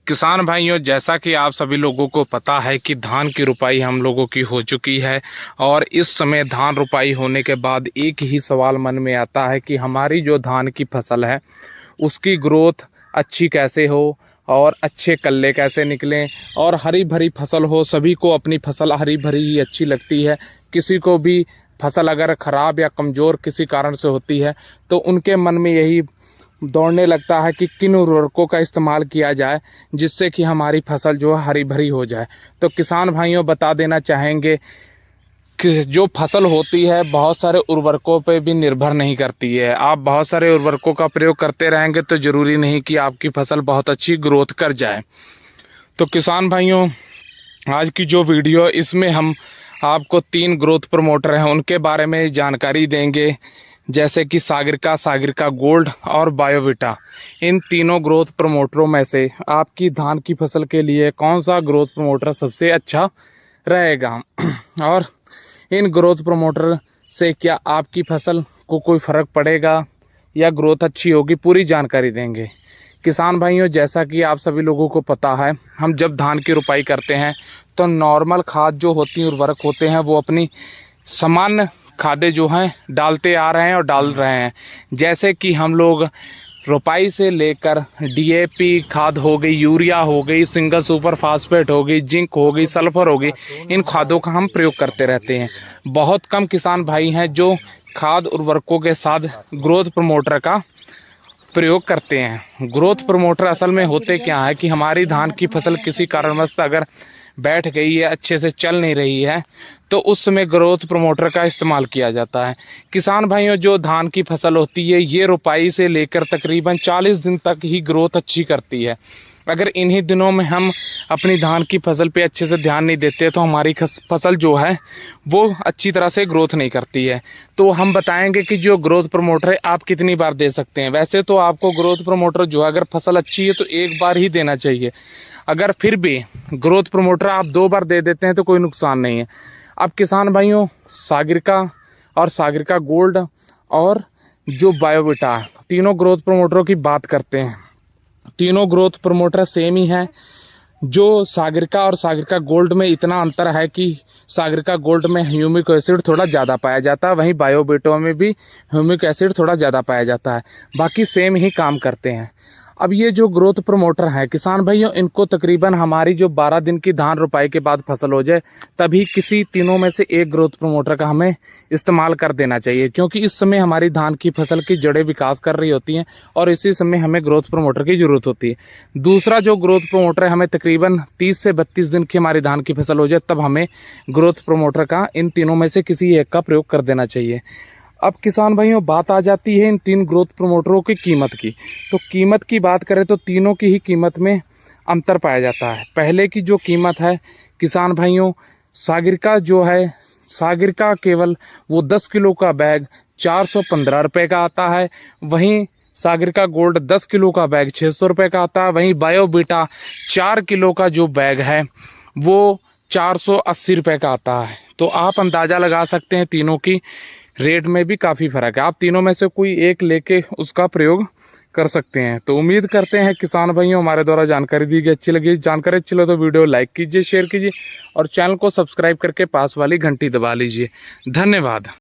किसान भाइयों, जैसा कि आप सभी लोगों को पता है कि धान की रुपाई हम लोगों की हो चुकी है और इस समय धान रुपाई होने के बाद एक ही सवाल मन में आता है कि हमारी जो धान की फसल है उसकी ग्रोथ अच्छी कैसे हो और अच्छे कल्ले कैसे निकलें और हरी भरी फसल हो। सभी को अपनी फसल हरी भरी ही अच्छी लगती है। किसी को भी फसल अगर ख़राब या कमज़ोर किसी कारण से होती है तो उनके मन में यही दौड़ने लगता है कि किन उर्वरकों का इस्तेमाल किया जाए जिससे कि हमारी फसल जो है हरी भरी हो जाए। तो किसान भाइयों, बता देना चाहेंगे कि जो फसल होती है बहुत सारे उर्वरकों पे भी निर्भर नहीं करती है। आप बहुत सारे उर्वरकों का प्रयोग करते रहेंगे तो ज़रूरी नहीं कि आपकी फसल बहुत अच्छी ग्रोथ कर जाए। तो किसान भाइयों, आज की जो वीडियो इसमें हम आपको 3 ग्रोथ प्रमोटर हैं उनके बारे में जानकारी देंगे, जैसे कि सागरिका गोल्ड और बायोविटा। इन तीनों ग्रोथ प्रमोटरों में से आपकी धान की फसल के लिए कौन सा ग्रोथ प्रमोटर सबसे अच्छा रहेगा और इन ग्रोथ प्रमोटर से क्या आपकी फसल को कोई फ़र्क पड़ेगा या ग्रोथ अच्छी होगी, पूरी जानकारी देंगे। किसान भाइयों, जैसा कि आप सभी लोगों को पता है, हम जब धान की रुपाई करते हैं तो नॉर्मल खाद जो होती हैं, उर्वरक होते हैं, वो अपनी सामान्य खादें जो हैं डालते आ रहे हैं और डाल रहे हैं। जैसे कि हम लोग रोपाई से लेकर डीएपी खाद हो गई, यूरिया हो गई, सिंगल सुपर फास्फेट हो गई, जिंक हो गई, सल्फर हो गई, इन खादों का हम प्रयोग करते रहते हैं। बहुत कम किसान भाई हैं जो खाद उर्वरकों के साथ ग्रोथ प्रमोटर का प्रयोग करते हैं। ग्रोथ प्रमोटर असल में होते क्या है कि हमारी धान की फसल किसी कारणवश अगर बैठ गई है, अच्छे से चल नहीं रही है, तो उस समय ग्रोथ प्रमोटर का इस्तेमाल किया जाता है। किसान भाइयों, जो धान की फसल होती है ये रुपाई से लेकर तकरीबन 40 दिन तक ही ग्रोथ अच्छी करती है। अगर इन्हीं दिनों में हम अपनी धान की फसल पे अच्छे से ध्यान नहीं देते तो हमारी फसल जो है वो अच्छी तरह से ग्रोथ नहीं करती है। तो हम बताएंगे कि जो ग्रोथ प्रमोटर है आप कितनी बार दे सकते हैं। वैसे तो आपको ग्रोथ प्रमोटर जो है, अगर फसल अच्छी है तो 1 बार ही देना चाहिए। अगर फिर भी ग्रोथ प्रमोटर आप 2 बार दे देते हैं तो कोई नुकसान नहीं है। अब किसान भाइयों, सागरिका गोल्ड और जो बायोविटा, तीनों ग्रोथ प्रमोटरों की बात करते हैं। तीनों ग्रोथ प्रमोटर सेम ही हैं। जो सागरिका और सागरिका गोल्ड में इतना अंतर है कि सागरिका गोल्ड में ह्यूमिक एसिड थोड़ा ज़्यादा पाया जाता है, वहीं बायोविटा में भी ह्यूमिक एसिड थोड़ा ज़्यादा पाया जाता है। बाकी सेम ही काम करते हैं। अब ये जो ग्रोथ प्रमोटर है किसान भाइयों, इनको तकरीबन हमारी जो 12 दिन की धान रुपाई के बाद फसल हो जाए तभी किसी तीनों में से एक ग्रोथ प्रमोटर का हमें इस्तेमाल कर देना चाहिए, क्योंकि इस समय हमारी धान की फसल की जड़ें विकास कर रही होती हैं और इसी समय हमें ग्रोथ प्रमोटर की ज़रूरत होती है। दूसरा जो ग्रोथ प्रमोटर है, हमें तकरीबन 30 से 32 दिन की हमारी धान की फसल हो जाए तब हमें ग्रोथ प्रमोटर का इन तीनों में से किसी एक का प्रयोग कर देना चाहिए। अब किसान भाइयों, बात आ जाती है इन 3 ग्रोथ प्रमोटरों की कीमत की। तो कीमत की बात करें तो तीनों की ही कीमत में अंतर पाया जाता है। पहले की जो कीमत है किसान भाइयों, सागरिका केवल वो 10 किलो का बैग 415 रुपये का आता है। वहीं सागरिका गोल्ड 10 किलो का बैग 600 रुपये का आता है। वहीं बायोविटा 4 किलो का जो बैग है वो 480 रुपये का आता है। तो आप अंदाज़ा लगा सकते हैं तीनों की रेट में भी काफ़ी फ़र्क है। आप तीनों में से कोई एक लेके उसका प्रयोग कर सकते हैं। तो उम्मीद करते हैं किसान भाइयों, हमारे द्वारा जानकारी दी गई अच्छी लगी। जानकारी अच्छी लगे तो वीडियो लाइक कीजिए, शेयर कीजिए और चैनल को सब्सक्राइब करके पास वाली घंटी दबा लीजिए। धन्यवाद।